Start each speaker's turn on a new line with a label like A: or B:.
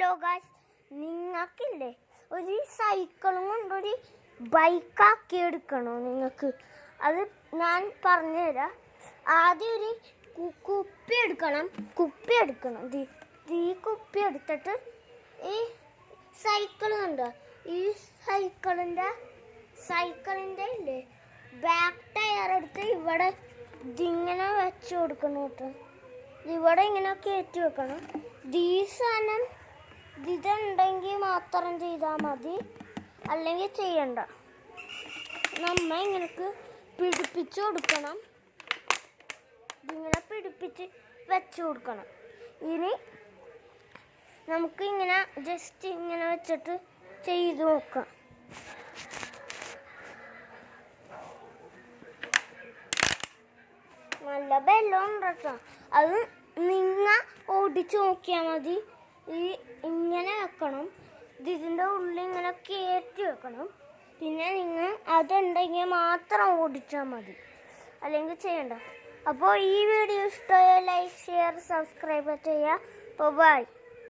A: Hello guys, നിങ്ങൾക്കില്ലേ ഒരു സൈക്കിളും കൊണ്ട് ഒരു ബൈക്കാക്കി എടുക്കണോ നിങ്ങൾക്ക്? അത് ഞാൻ പറഞ്ഞുതരാം. ആദ്യം ഒരു കുപ്പി എടുക്കണം. ഈ കുപ്പി എടുത്തിട്ട് ഈ സൈക്കിൾ കണ്ടോ, ഈ സൈക്കിളിൻ്റെ ഇല്ലേ ബാക്ക് ടയർ എടുത്ത് ഇവിടെ ഇതിങ്ങനെ വെച്ച് കൊടുക്കണം കേട്ടോ. ഇവിടെ ഇങ്ങനെ കയറ്റി വെക്കണം. ഈ സാധനം ഇതുണ്ടെങ്കിൽ മാത്രം ചെയ്താൽ മതി, അല്ലെങ്കിൽ ചെയ്യണ്ട. നമ്മൾ ഇങ്ങനെ പിടിപ്പിച്ച് കൊടുക്കണം. ഇതിങ്ങനെ പിടിപ്പിച്ച് വെച്ച് കൊടുക്കണം. ഇനി നമുക്ക് ഇങ്ങനെ ജസ്റ്റ് ഇങ്ങനെ വെച്ചിട്ട് ചെയ്ത് നോക്കാം. നല്ല ബലമുണ്ട് കേട്ടോ. അത് നിങ്ങൾ ഓടിച്ച് നോക്കിയാൽ മതി. ഇങ്ങനെ വെക്കണം. ഇതിൻ്റെ ഉള്ളിൽ ഇങ്ങനെ കയറ്റി വെക്കണം. പിന്നെ നിങ്ങൾ അതുണ്ടെങ്കിൽ മാത്രം ഓടിച്ചാൽ മതി, അല്ലെങ്കിൽ ചെയ്യണ്ട. അപ്പോൾ ഈ വീഡിയോ ഇഷ്ടമായ ലൈക്ക്, ഷെയർ, സബ്സ്ക്രൈബ് ചെയ്യുക. അപ്പോൾ ബൈ.